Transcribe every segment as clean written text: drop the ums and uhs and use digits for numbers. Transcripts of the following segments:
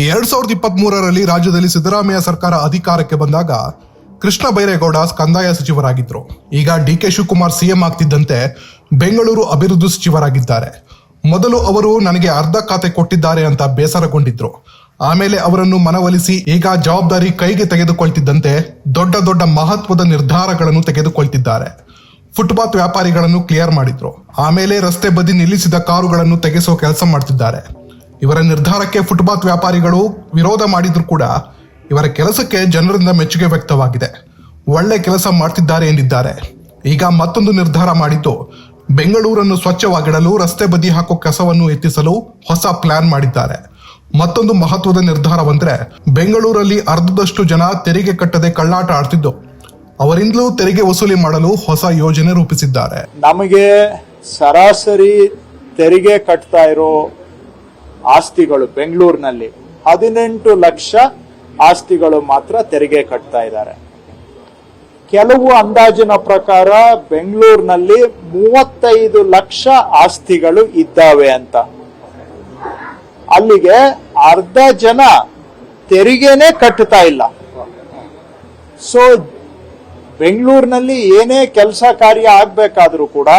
2023ರಲ್ಲಿ ರಾಜ್ಯದಲ್ಲಿ ಸಿದ್ದರಾಮಯ್ಯ ಸರ್ಕಾರ ಅಧಿಕಾರಕ್ಕೆ ಬಂದಾಗ ಕೃಷ್ಣ ಬೈರೇಗೌಡ ಕಂದಾಯ ಸಚಿವರಾಗಿದ್ರು. ಈಗ ಡಿ.ಕೆ. ಶಿವಕುಮಾರ್ ಸಿಎಂ ಆಗ್ತಿದ್ದಂತೆ ಬೆಂಗಳೂರು ಅಭಿವೃದ್ಧಿ ಸಚಿವರಾಗಿದ್ದಾರೆ. ಮೊದಲು ಅವರು ನನಗೆ ಅರ್ಧ ಖಾತೆ ಕೊಟ್ಟಿದ್ದಾರೆ ಅಂತ ಬೇಸರಗೊಂಡಿದ್ರು. ಆಮೇಲೆ ಅವರನ್ನು ಮನವೊಲಿಸಿ ಈಗ ಜವಾಬ್ದಾರಿ ಕೈಗೆ ತೆಗೆದುಕೊಳ್ತಿದ್ದಂತೆ ದೊಡ್ಡ ದೊಡ್ಡ ಮಹತ್ವದ ನಿರ್ಧಾರಗಳನ್ನು ತೆಗೆದುಕೊಳ್ತಿದ್ದಾರೆ. ಫುಟ್ಪಾತ್ ವ್ಯಾಪಾರಿಗಳನ್ನು ಕ್ಲಿಯರ್ ಮಾಡಿದ್ರು. ಆಮೇಲೆ ರಸ್ತೆ ಬದಿ ನಿಲ್ಲಿಸಿದ ಕಾರುಗಳನ್ನು ತೆಗೆಸೋ ಕೆಲಸ ಮಾಡ್ತಿದ್ದಾರೆ. ಇವರ ನಿರ್ಧಾರಕ್ಕೆ ಫುಟ್ಪಾತ್ ವ್ಯಾಪಾರಿಗಳು ವಿರೋಧ ಮಾಡಿದ್ರು ಕೂಡ ಇವರ ಕೆಲಸಕ್ಕೆ ಜನರಿಂದ ಮೆಚ್ಚುಗೆ ವ್ಯಕ್ತವಾಗಿದೆ. ಒಳ್ಳೆ ಕೆಲಸ ಮಾಡ್ತಿದ್ದಾರೆ ಎಂದಿದ್ದಾರೆ. ಈಗ ಮತ್ತೊಂದು ನಿರ್ಧಾರ ಮಾಡಿದ್ದು ಬೆಂಗಳೂರನ್ನು ಸ್ವಚ್ಛವಾಗಿಡಲು ರಸ್ತೆ ಬದಿ ಹಾಕೋ ಕಸವನ್ನು ಎತ್ತಿಸಲು ಹೊಸ ಪ್ಲಾನ್ ಮಾಡಿದ್ದಾರೆ. ಮತ್ತೊಂದು ಮಹತ್ವದ ನಿರ್ಧಾರವಂದ್ರೆ ಬೆಂಗಳೂರಲ್ಲಿ ಅರ್ಧದಷ್ಟು ಜನ ತೆರಿಗೆ ಕಟ್ಟದೆ ಕಳ್ಳಾಟ ಆಡ್ತಿದ್ದು ಅವರಿಂದಲೂ ತೆರಿಗೆ ವಸೂಲಿ ಮಾಡಲು ಹೊಸ ಯೋಜನೆ ರೂಪಿಸಿದ್ದಾರೆ. ನಮಗೆ ಸರಾಸರಿ ತೆರಿಗೆ ಕಟ್ತಾ ಇರೋ ಆಸ್ತಿಗಳು ಬೆಂಗಳೂರಿನಲ್ಲಿ 18 ಲಕ್ಷ ಆಸ್ತಿಗಳು ಮಾತ್ರ ತೆರಿಗೆ ಕಟ್ತಾ ಇದ್ದಾರೆ. ಕೆಲವು ಅಂದಾಜಿನ ಪ್ರಕಾರ ಬೆಂಗಳೂರಿನಲ್ಲಿ 35 ಲಕ್ಷ ಆಸ್ತಿಗಳು ಇದ್ದಾವೆ ಅಂತ. ಅಲ್ಲಿಗೆ ಅರ್ಧ ಜನ ತೆರಿಗೆನೇ ಕಟ್ತಾ ಇಲ್ಲ. ಸೊ ಬೆಂಗಳೂರಿನಲ್ಲಿ ಏನೇ ಕೆಲಸ ಕಾರ್ಯ ಆಗ್ಬೇಕಾದ್ರೂ ಕೂಡ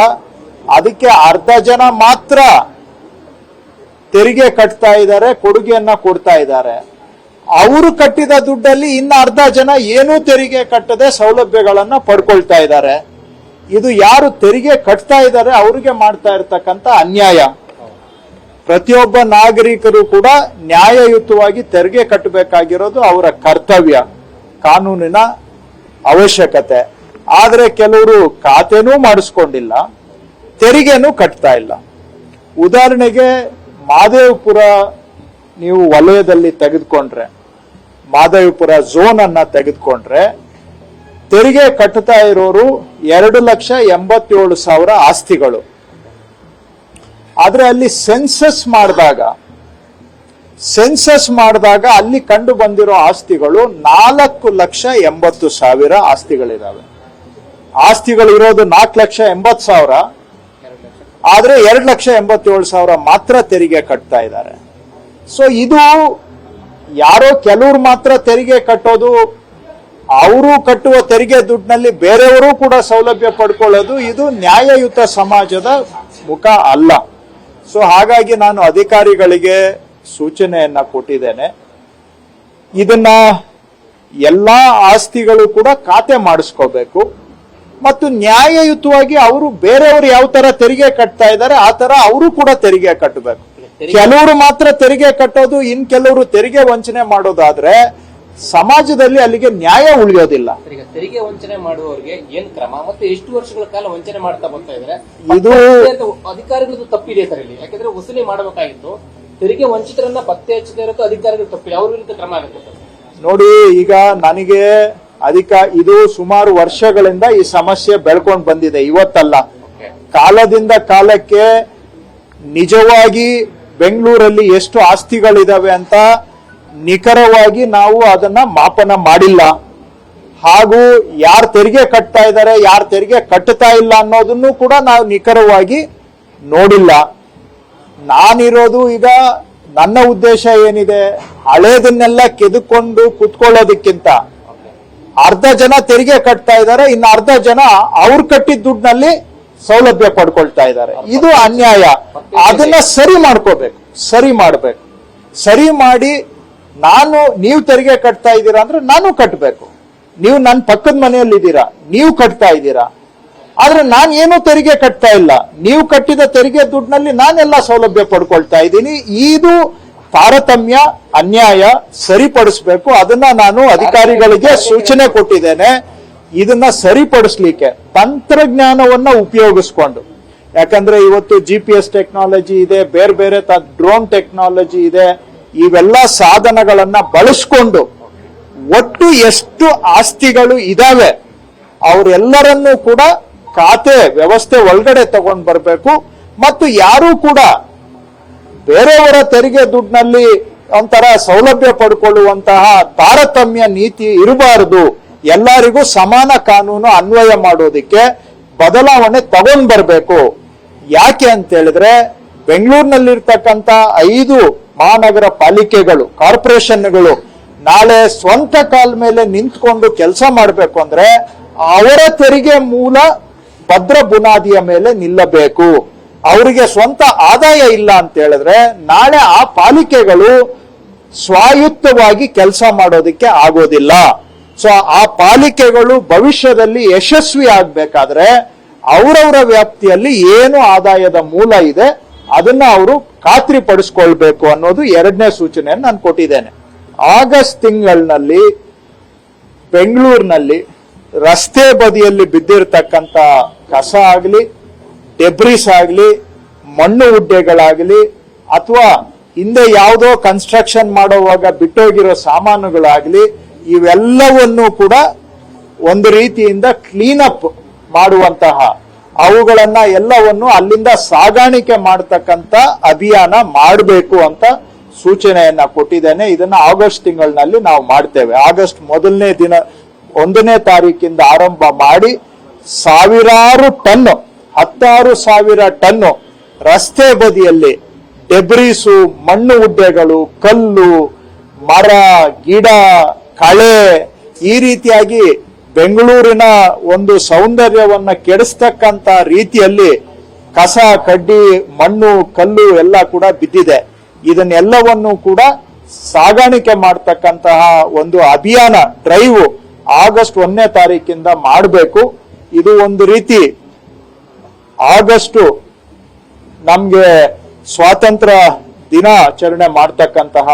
ಅದಕ್ಕೆ ಅರ್ಧ ಜನ ಮಾತ್ರ ತೆರಿಗೆ ಕಟ್ತಾ ಇದ್ದಾರೆ, ಕೊಡುಗೆಯನ್ನ ಕೊಡ್ತಾ ಇದ್ದಾರೆ. ಅವರು ಕಟ್ಟಿದ ದುಡ್ಡಲ್ಲಿ ಇನ್ನು ಅರ್ಧ ಜನ ಏನೂ ತೆರಿಗೆ ಕಟ್ಟದೆ ಸೌಲಭ್ಯಗಳನ್ನ ಪಡ್ಕೊಳ್ತಾ ಇದ್ದಾರೆ. ಇದು ಯಾರು ತೆರಿಗೆ ಕಟ್ತಾ ಇದ್ದಾರೆ ಅವರಿಗೆ ಮಾಡ್ತಾ ಇರ್ತಕ್ಕಂಥ ಅನ್ಯಾಯ. ಪ್ರತಿಯೊಬ್ಬ ನಾಗರಿಕರು ಕೂಡ ನ್ಯಾಯಯುತವಾಗಿ ತೆರಿಗೆ ಕಟ್ಟಬೇಕಾಗಿರೋದು ಅವರ ಕರ್ತವ್ಯ, ಕಾನೂನಿನ ಅವಶ್ಯಕತೆ. ಆದ್ರೆ ಕೆಲವರು ಖಾತೆನೂ ಮಾಡಿಸ್ಕೊಂಡಿಲ್ಲ, ತೆರಿಗೆನೂ ಕಟ್ತಾ ಇಲ್ಲ. ಉದಾಹರಣೆಗೆ ಮಹದೇವಪುರ ನೀವು ವಲಯದಲ್ಲಿ ತೆಗೆದುಕೊಂಡ್ರೆ, ಮಹದೇವಪುರ ಝೋನ್ ಅನ್ನ ತೆಗೆದುಕೊಂಡ್ರೆ ತೆರಿಗೆ ಕಟ್ತಾ ಇರೋರು 2,87,000 ಆಸ್ತಿಗಳು. ಆದ್ರೆ ಅಲ್ಲಿ ಸೆನ್ಸಸ್ ಮಾಡಿದಾಗ ಅಲ್ಲಿ ಕಂಡು ಬಂದಿರೋ ಆಸ್ತಿಗಳು 4,80,000 ಆಸ್ತಿಗಳಿದಾವೆ. ಆಸ್ತಿಗಳಿರೋದು 4,80,000, ಆದ್ರೆ 2,87,000 ಮಾತ್ರ ತೆರಿಗೆ ಕಟ್ತಾ ಇದ್ದಾರೆ. ಸೊ ಇದು ಯಾರೋ ಕೆಲವರು ಮಾತ್ರ ತೆರಿಗೆ ಕಟ್ಟೋದು, ಅವರು ಕಟ್ಟುವ ತೆರಿಗೆ ದುಡ್ಡಿನಲ್ಲಿ ಬೇರೆಯವರು ಕೂಡ ಸೌಲಭ್ಯ ಪಡ್ಕೊಳ್ಳೋದು, ಇದು ನ್ಯಾಯಯುತ ಸಮಾಜದ ಮುಖ ಅಲ್ಲ. ಸೊ ಹಾಗಾಗಿ ನಾನು ಅಧಿಕಾರಿಗಳಿಗೆ ಸೂಚನೆಯನ್ನ ಕೊಟ್ಟಿದ್ದೇನೆ. ಇದನ್ನ ಎಲ್ಲಾ ಆಸ್ತಿಗಳು ಕೂಡ ಖಾತೆ ಮಾಡಿಸ್ಕೋಬೇಕು ಮತ್ತು ನ್ಯಾಯಯುತವಾಗಿ ಅವರು ಬೇರೆಯವರು ಯಾವ ತರ ತೆರಿಗೆ ಕಟ್ತಾ ಇದ್ದಾರೆ ಆ ತರ ಅವರು ಕೂಡ ತೆರಿಗೆ ಕಟ್ಟಬೇಕು. ಕೆಲವರು ಮಾತ್ರ ತೆರಿಗೆ ಕಟ್ಟೋದು, ಇನ್ ಕೆಲವರು ತೆರಿಗೆ ವಂಚನೆ ಮಾಡೋದಾದ್ರೆ ಸಮಾಜದಲ್ಲಿ ಅಲ್ಲಿಗೆ ನ್ಯಾಯ ಉಳಿಯೋದಿಲ್ಲ. ತೆರಿಗೆ ವಂಚನೆ ಮಾಡುವವರಿಗೆ ಏನ್ ಕ್ರಮ ಮತ್ತೆ ಎಷ್ಟು ವರ್ಷಗಳ ಕಾಲ ವಂಚನೆ ಮಾಡ್ತಾ ಬರ್ತಾ ಇದ್ರೆ ಇದು ಅಧಿಕಾರಿಗಳದ್ದು ತಪ್ಪಿದೆ ಸರ್ ಇಲ್ಲಿ. ಯಾಕಂದ್ರೆ ವಸೂಲಿ ಮಾಡಬೇಕಾಗಿತ್ತು, ತೆರಿಗೆ ವಂಚಿತರನ್ನ ಪತ್ತೆ ಹಚ್ಚದೇ ಇರೋದು ಅಧಿಕಾರಿಗಳು ತಪ್ಪಿದೆ, ಅವ್ರ ವಿರುದ್ಧ ಕ್ರಮ ಆಗುತ್ತೆ. ನೋಡಿ, ಈಗ ನನಗೆ ಇದು ಸುಮಾರು ವರ್ಷಗಳಿಂದ ಈ ಸಮಸ್ಯೆ ಬೆಳ್ಕೊಂಡು ಬಂದಿದೆ, ಇವತ್ತಲ್ಲ. ಕಾಲದಿಂದ ಕಾಲಕ್ಕೆ ನಿಜವಾಗಿ ಬೆಂಗಳೂರಲ್ಲಿ ಎಷ್ಟು ಆಸ್ತಿಗಳಿದಾವೆ ಅಂತ ನಿಖರವಾಗಿ ನಾವು ಅದನ್ನ ಮಾಪನ ಮಾಡಿಲ್ಲ. ಹಾಗೂ ಯಾರು ತೆರಿಗೆ ಕಟ್ತಾ ಇದ್ದಾರೆ, ಯಾರು ತೆರಿಗೆ ಕಟ್ಟುತ್ತಾ ಇಲ್ಲ ಅನ್ನೋದನ್ನು ಕೂಡ ನಾವು ನಿಖರವಾಗಿ ನೋಡಿಲ್ಲ. ನಾನಿರೋದು ಈಗ ನನ್ನ ಉದ್ದೇಶ ಏನಿದೆ, ಹಳೇದನ್ನೆಲ್ಲ ಕೆದುಕೊಂಡು ಕುತ್ಕೊಳ್ಳೋದಕ್ಕಿಂತ ಅರ್ಧ ಜನ ತೆರಿಗೆ ಕಟ್ತಾ ಇದ್ದಾರೆ, ಇನ್ನು ಅರ್ಧ ಜನ ಅವ್ರು ಕಟ್ಟಿದ ದುಡ್ಡಿನಲ್ಲಿ ಸೌಲಭ್ಯ ಪಡ್ಕೊಳ್ತಾ ಇದ್ದಾರೆ. ಇದು ಅನ್ಯಾಯ. ಅದನ್ನ ಸರಿ ಮಾಡ್ಕೋಬೇಕು, ಸರಿ ಮಾಡಿ ನೀವು ತೆರಿಗೆ ಕಟ್ತಾ ಇದ್ದೀರಾ ಅಂದ್ರೆ ನಾನು ಕಟ್ಟಬೇಕು. ನೀವು ನನ್ನ ಪಕ್ಕದ ಮನೆಯಲ್ಲಿ ಇದ್ದೀರಾ, ನೀವು ಕಟ್ತಾ ಇದ್ದೀರಾ, ಆದ್ರೆ ನಾನು ಏನೂ ತೆರಿಗೆ ಕಟ್ತಾ ಇಲ್ಲ. ನೀವು ಕಟ್ಟಿದ ತೆರಿಗೆ ದುಡ್ಡಿನಲ್ಲಿ ನಾನೆಲ್ಲ ಸೌಲಭ್ಯ ಪಡ್ಕೊಳ್ತಾ ಇದ್ದೀನಿ. ಇದು ತಾರತಮ್ಯ, ಅನ್ಯಾಯ, ಸರಿಪಡಿಸಬೇಕು. ಅದನ್ನ ನಾನು ಅಧಿಕಾರಿಗಳಿಗೆ ಸೂಚನೆ ಕೊಟ್ಟಿದ್ದೇನೆ. ಇದನ್ನ ಸರಿಪಡಿಸ್ಲಿಕ್ಕೆ ತಂತ್ರಜ್ಞಾನವನ್ನ ಉಪಯೋಗಿಸ್ಕೊಂಡು, ಯಾಕಂದ್ರೆ ಇವತ್ತು GPS ಟೆಕ್ನಾಲಜಿ ಇದೆ, ಬೇರೆ ಬೇರೆ ಡ್ರೋನ್ ಟೆಕ್ನಾಲಜಿ ಇದೆ, ಇವೆಲ್ಲ ಸಾಧನಗಳನ್ನ ಬಳಸ್ಕೊಂಡು ಒಟ್ಟು ಎಷ್ಟು ಆಸ್ತಿಗಳು ಇದಾವೆ ಅವರೆಲ್ಲರನ್ನೂ ಕೂಡ ಖಾತೆ ವ್ಯವಸ್ಥೆ ಒಳಗಡೆ ತಗೊಂಡು ಬರಬೇಕು. ಮತ್ತು ಯಾರೂ ಕೂಡ ಬೇರೆಯವರ ತೆರಿಗೆ ದುಡ್ಡಿನಲ್ಲಿ ಒಂಥರ ಸೌಲಭ್ಯ ಪಡ್ಕೊಳ್ಳುವಂತಹ ತಾರತಮ್ಯ ನೀತಿ ಇರಬಾರದು. ಎಲ್ಲರಿಗೂ ಸಮಾನ ಕಾನೂನು ಅನ್ವಯ ಮಾಡೋದಿಕ್ಕೆ ಬದಲಾವಣೆ ತಗೊಂಡ್ ಬರಬೇಕು. ಯಾಕೆ ಅಂತ ಹೇಳಿದ್ರೆ ಬೆಂಗಳೂರಿನಲ್ಲಿರ್ತಕ್ಕಂಥ 5 ಮಹಾನಗರ ಪಾಲಿಕೆಗಳು, ಕಾರ್ಪೊರೇಷನ್ಗಳು ನಾಳೆ ಸ್ವಂತ ಕಾಲ ಮೇಲೆ ನಿಂತ್ಕೊಂಡು ಕೆಲಸ ಮಾಡಬೇಕು ಅಂದ್ರೆ ಅವರ ತೆರಿಗೆ ಮೂಲ ಭದ್ರ ಬುನಾದಿಯ ಮೇಲೆ ನಿಲ್ಲಬೇಕು. ಅವರಿಗೆ ಸ್ವಂತ ಆದಾಯ ಇಲ್ಲ ಅಂತ ಹೇಳಿದ್ರೆ ನಾಳೆ ಆ ಪಾಲಿಕೆಗಳು ಸ್ವಾಯತ್ತವಾಗಿ ಕೆಲಸ ಮಾಡೋದಕ್ಕೆ ಆಗೋದಿಲ್ಲ. ಸೊ ಆ ಪಾಲಿಕೆಗಳು ಭವಿಷ್ಯದಲ್ಲಿ ಯಶಸ್ವಿ ಆಗ್ಬೇಕಾದ್ರೆ ಅವರವರ ವ್ಯಾಪ್ತಿಯಲ್ಲಿ ಏನು ಆದಾಯದ ಮೂಲ ಇದೆ ಅದನ್ನ ಅವರು ಖಾತ್ರಿ ಪಡಿಸ್ಕೊಳ್ಬೇಕು ಅನ್ನೋದು ಎರಡನೇ ಸೂಚನೆಯನ್ನು ನಾನು ಕೊಟ್ಟಿದ್ದೇನೆ. ಆಗಸ್ಟ್ ತಿಂಗಳಿನಲ್ಲಿ ಬೆಂಗಳೂರಿನಲ್ಲಿ ರಸ್ತೆ ಬದಿಯಲ್ಲಿ ಬಿದ್ದಿರತಕ್ಕಂತ ಕಸ ಆಗಲಿ, ಡೆಬ್ರಿಸ್ ಆಗಲಿ, ಮಣ್ಣು ಉಡ್ಡೆಗಳಾಗಲಿ, ಅಥವಾ ಹಿಂದೆ ಯಾವುದೋ ಕನ್ಸ್ಟ್ರಕ್ಷನ್ ಮಾಡುವಾಗ ಬಿಟ್ಟೋಗಿರೋ ಸಾಮಾನುಗಳಾಗಲಿ, ಇವೆಲ್ಲವನ್ನೂ ಕೂಡ ಒಂದು ರೀತಿಯಿಂದ ಕ್ಲೀನಪ್ ಮಾಡುವಂತಹ, ಅವುಗಳನ್ನ ಎಲ್ಲವನ್ನು ಅಲ್ಲಿಂದ ಸಾಗಾಣಿಕೆ ಮಾಡತಕ್ಕಂತ ಅಭಿಯಾನ ಮಾಡಬೇಕು ಅಂತ ಸೂಚನೆಯನ್ನ ಕೊಟ್ಟಿದ್ದೇನೆ. ಇದನ್ನ ಆಗಸ್ಟ್ ತಿಂಗಳಿನಲ್ಲಿ ನಾವು ಮಾಡ್ತೇವೆ. ಆಗಸ್ಟ್ 1ನೇ ತಾರೀಕಿಂದ ಆರಂಭ ಮಾಡಿ ಸಾವಿರಾರು ಟನ್, 16,000 ಟನ್ ರಸ್ತೆ ಬದಿಯಲ್ಲಿ ಡೆಬ್ರೀಸು, ಮಣ್ಣು ಉಡ್ಡೆಗಳು, ಕಲ್ಲು, ಮರ, ಗಿಡ, ಕಳೆ, ಈ ರೀತಿಯಾಗಿ ಬೆಂಗಳೂರಿನ ಒಂದು ಸೌಂದರ್ಯವನ್ನ ಕೆಡಿಸ್ತಕ್ಕಂತ ರೀತಿಯಲ್ಲಿ ಕಸ, ಕಡ್ಡಿ, ಮಣ್ಣು, ಕಲ್ಲು ಎಲ್ಲ ಕೂಡ ಬಿದ್ದಿದೆ. ಇದನ್ನೆಲ್ಲವನ್ನು ಕೂಡ ಸಾಗಾಣಿಕೆ ಮಾಡತಕ್ಕಂತಹ ಒಂದು ಅಭಿಯಾನ, ಡ್ರೈವ್ ಆಗಸ್ಟ್ 1ನೇ ತಾರೀಕಿಂದ ಮಾಡಬೇಕು. ಇದು ಒಂದು ರೀತಿ ಆಗಸ್ಟ್ ನಮ್ಗೆ ಸ್ವಾತಂತ್ರ್ಯ ದಿನಾಚರಣೆ ಮಾಡ್ತಕ್ಕಂತಹ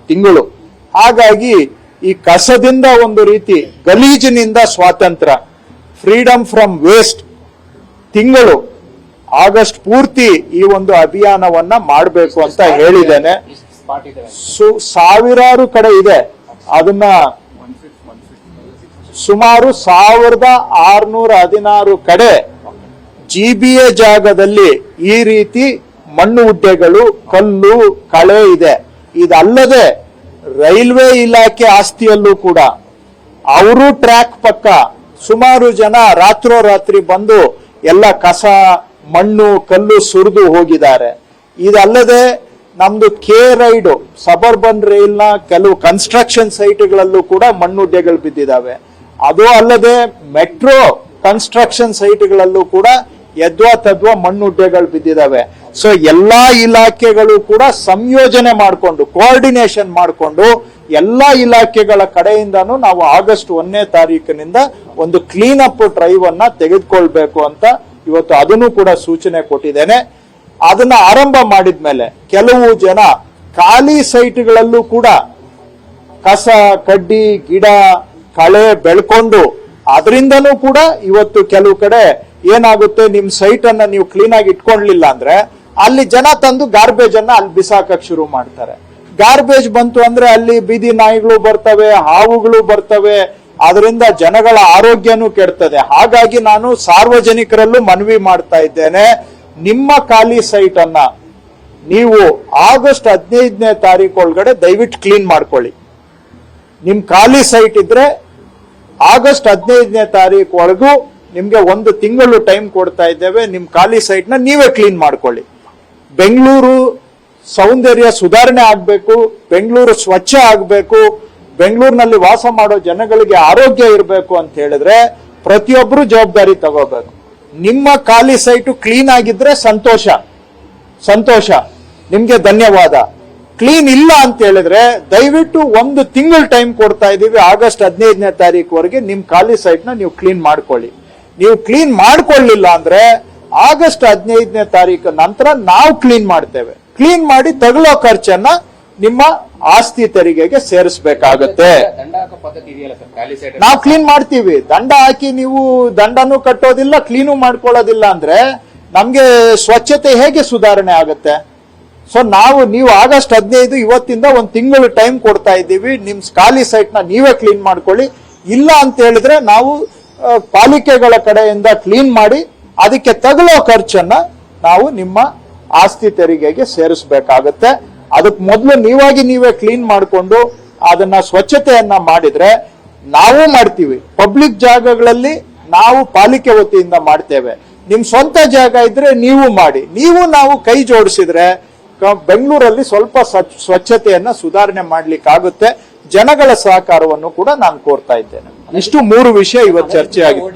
ತಿಂಗಳು. ಹಾಗಾಗಿ ಈ ಕಸದಿಂದ ಒಂದು ರೀತಿ ಗಲೀಜಿನಿಂದ ಸ್ವಾತಂತ್ರ್ಯ, ಫ್ರೀಡಮ್ ಫ್ರಮ್ ವೇಸ್ಟ್ ತಿಂಗಳು ಆಗಸ್ಟ್ ಪೂರ್ತಿ ಈ ಒಂದು ಅಭಿಯಾನವನ್ನ ಮಾಡಬೇಕು ಅಂತ ಹೇಳಿದ್ದೇನೆ. ಸಾವಿರಾರು ಕಡೆ ಇದೆ. ಅದನ್ನ ಸುಮಾರು 1616 ಕಡೆ GBA ಜಾಗದಲ್ಲಿ ಈ ರೀತಿ ಮಣ್ಣು ಉಡ್ಡೆಗಳು, ಕಲ್ಲು, ಕಳೆ ಇದೆ. ಇದಲ್ಲದೆ ರೈಲ್ವೆ ಇಲಾಖೆ ಆಸ್ತಿಯಲ್ಲೂ ಕೂಡ ಅವರು ಟ್ರ್ಯಾಕ್ ಪಕ್ಕ ಸುಮಾರು ಜನ ರಾತ್ರೋರಾತ್ರಿ ಬಂದು ಎಲ್ಲ ಕಸ, ಮಣ್ಣು, ಕಲ್ಲು ಸುರಿದು ಹೋಗಿದ್ದಾರೆ. ಇದಲ್ಲದೆ ನಮ್ದು ರೈಡ್ ಸಬರ್ಬನ್ ರೈಲ್ನ ಕೆಲವು ಕನ್ಸ್ಟ್ರಕ್ಷನ್ ಸೈಟ್ಗಳಲ್ಲೂ ಕೂಡ ಮಣ್ಣುಡ್ಡೆಗಳು ಬಿದ್ದಿದ್ದಾವೆ. ಅದು ಅಲ್ಲದೆ ಮೆಟ್ರೋ ಕನ್ಸ್ಟ್ರಕ್ಷನ್ ಸೈಟ್ಗಳಲ್ಲೂ ಕೂಡ ಯದ್ವಾ ತದ್ವಾ ಮಣ್ಣುಡ್ಡೆಗಳು ಬಿದ್ದಿದ್ದಾವೆ. ಸೊ ಎಲ್ಲಾ ಇಲಾಖೆಗಳು ಕೂಡ ಸಂಯೋಜನೆ ಮಾಡಿಕೊಂಡು, ಕೋಆರ್ಡಿನೇಷನ್ ಮಾಡಿಕೊಂಡು ಎಲ್ಲಾ ಇಲಾಖೆಗಳ ಕಡೆಯಿಂದಾನು ನಾವು ಆಗಸ್ಟ್ 1ನೇ ತಾರೀಕಿನಿಂದ ಒಂದು ಕ್ಲೀನ್ ಅಪ್ ಡ್ರೈವ್ ಅನ್ನ ತೆಗೆದುಕೊಳ್ಬೇಕು ಅಂತ ಇವತ್ತು ಅದನ್ನು ಕೂಡ ಸೂಚನೆ ಕೊಟ್ಟಿದ್ದೇನೆ. ಅದನ್ನ ಆರಂಭ ಮಾಡಿದ್ಮೇಲೆ ಕೆಲವು ಜನ ಖಾಲಿ ಸೈಟ್ಗಳಲ್ಲೂ ಕೂಡ ಕಸ, ಕಡ್ಡಿ, ಗಿಡ, ಕಳೆ ಬೆಳ್ಕೊಂಡು ಅದರಿಂದನೂ ಕೂಡ ಇವತ್ತು ಕೆಲವು ಕಡೆ ಏನಾಗುತ್ತೆ, ನಿಮ್ ಸೈಟ್ ಅನ್ನ ನೀವು ಕ್ಲೀನ್ ಆಗಿ ಇಟ್ಕೊಳ್ಲಿಲ್ಲ ಅಂದ್ರೆ ಅಲ್ಲಿ ಜನ ತಂದು ಗಾರ್ಬೇಜ್ ಅನ್ನ ಅಲ್ಲಿ ಬಿಸಾಕಕ್ ಶುರು ಮಾಡ್ತಾರೆ. ಗಾರ್ಬೇಜ್ ಬಂತು ಅಂದ್ರೆ ಅಲ್ಲಿ ಬೀದಿ ನಾಯಿಗಳು ಬರ್ತವೆ, ಹಾವುಗಳು ಬರ್ತವೆ, ಅದರಿಂದ ಜನಗಳ ಆರೋಗ್ಯನೂ ಕೆಡ್ತದೆ. ಹಾಗಾಗಿ ನಾನು ಸಾರ್ವಜನಿಕರಲ್ಲೂ ಮನವಿ ಮಾಡ್ತಾ ಇದ್ದೇನೆ, ನಿಮ್ಮ ಖಾಲಿ ಸೈಟ್ ಅನ್ನ ನೀವು ಆಗಸ್ಟ್ 15ನೇ ತಾರೀಕು ಒಳಗಡೆ ದಯವಿಟ್ಟು ಕ್ಲೀನ್ ಮಾಡ್ಕೊಳ್ಳಿ. ನಿಮ್ ಖಾಲಿ ಸೈಟ್ ಇದ್ರೆ ಆಗಸ್ಟ್ 15ನೇ ತಾರೀಕು ಒಳಗೂ ನಿಮ್ಗೆ 1 ತಿಂಗಳು ಟೈಮ್ ಕೊಡ್ತಾ ಇದ್ದೇವೆ. ನಿಮ್ ಖಾಲಿ ಸೈಟ್ ನ ನೀವೇ ಕ್ಲೀನ್ ಮಾಡ್ಕೊಳ್ಳಿ. ಬೆಂಗಳೂರು ಸೌಂದರ್ಯ ಸುಧಾರಣೆ ಆಗ್ಬೇಕು, ಬೆಂಗಳೂರು ಸ್ವಚ್ಛ ಆಗ್ಬೇಕು, ಬೆಂಗಳೂರಿನಲ್ಲಿ ವಾಸ ಮಾಡೋ ಜನಗಳಿಗೆ ಆರೋಗ್ಯ ಇರಬೇಕು ಅಂತ ಹೇಳಿದ್ರೆ ಪ್ರತಿಯೊಬ್ರು ಜವಾಬ್ದಾರಿ ತಗೋಬೇಕು. ನಿಮ್ಮ ಖಾಲಿ ಸೈಟು ಕ್ಲೀನ್ ಆಗಿದ್ರೆ ಸಂತೋಷ, ನಿಮ್ಗೆ ಧನ್ಯವಾದ. ಕ್ಲೀನ್ ಇಲ್ಲ ಅಂತ ಹೇಳಿದ್ರೆ ದಯವಿಟ್ಟು 1 ತಿಂಗಳು ಟೈಮ್ ಕೊಡ್ತಾ ಇದೀವಿ, ಆಗಸ್ಟ್ 15ನೇ ತಾರೀಕುವರೆಗೆ ನಿಮ್ ಖಾಲಿ ಸೈಟ್ ನ ನೀವು ಕ್ಲೀನ್ ಮಾಡ್ಕೊಳ್ಳಿ. ನೀವು ಕ್ಲೀನ್ ಮಾಡ್ಕೊಳ್ಳಿಲ್ಲ ಅಂದ್ರೆ ಆಗಸ್ಟ್ 15ನೇ ತಾರೀಕು ನಂತರ ನಾವು ಕ್ಲೀನ್ ಮಾಡ್ತೇವೆ. ಕ್ಲೀನ್ ಮಾಡಿ ತಗಲೋ ಖರ್ಚನ್ನ ನಿಮ್ಮ ಆಸ್ತಿ ತೆರಿಗೆಗೆ ಸೇರಿಸಬೇಕಾಗತ್ತೆ. ನಾವು ಕ್ಲೀನ್ ಮಾಡ್ತೀವಿ, ದಂಡ ಹಾಕಿ ನೀವು ದಂಡನೂ ಕಟ್ಟೋದಿಲ್ಲ, ಕ್ಲೀನು ಮಾಡ್ಕೊಳ್ಳೋದಿಲ್ಲ ಅಂದ್ರೆ ನಮ್ಗೆ ಸ್ವಚ್ಛತೆ ಹೇಗೆ ಸುಧಾರಣೆ ಆಗುತ್ತೆ? ಸೊ ನೀವು ಆಗಸ್ಟ್ 15 ಇವತ್ತಿಂದ 1 ತಿಂಗಳು ಟೈಮ್ ಕೊಡ್ತಾ ಇದ್ದೀವಿ. ನಿಮ್ ಖಾಲಿ ಸೈಟ್ ನ ನೀವೇ ಕ್ಲೀನ್ ಮಾಡ್ಕೊಳ್ಳಿ. ಇಲ್ಲ ಅಂತ ಹೇಳಿದ್ರೆ ನಾವು ಪಾಲಿಕೆಗಳ ಕಡೆಯಿಂದ ಕ್ಲೀನ್ ಮಾಡಿ ಅದಕ್ಕೆ ತಗಲೋ ಖರ್ಚನ್ನ ನಾವು ನಿಮ್ಮ ಆಸ್ತಿ ತೆರಿಗೆಗೆ ಸೇರಿಸಬೇಕಾಗತ್ತೆ. ಅದಕ್ಕೆ ಮೊದಲು ನೀವೇ ಕ್ಲೀನ್ ಮಾಡಿಕೊಂಡು ಅದನ್ನ ಸ್ವಚ್ಛತೆಯನ್ನ ಮಾಡಿದ್ರೆ ನಾವು ಮಾಡ್ತೀವಿ. ಪಬ್ಲಿಕ್ ಜಾಗಗಳಲ್ಲಿ ನಾವು ಪಾಲಿಕೆ ವತಿಯಿಂದ ಮಾಡ್ತೇವೆ. ನಿಮ್ ಸ್ವಂತ ಜಾಗ ಇದ್ರೆ ನೀವು ಮಾಡಿ. ನಾವು ಕೈ ಜೋಡಿಸಿದ್ರೆ ಬೆಂಗಳೂರಲ್ಲಿ ಸ್ವಲ್ಪ ಸ್ವಚ್ಛತೆಯನ್ನ ಸುಧಾರಣೆ ಮಾಡ್ಲಿಕ್ಕಾಗುತ್ತೆ. ಜನಗಳ ಸಹಕಾರವನ್ನು ಕೂಡ ನಾನು ಕೋರ್ತಾ ಇದ್ದೇನೆ. ಇಷ್ಟು 3 ವಿಷಯ ಇವತ್ತು ಚರ್ಚೆ ಆಗಿದೆ.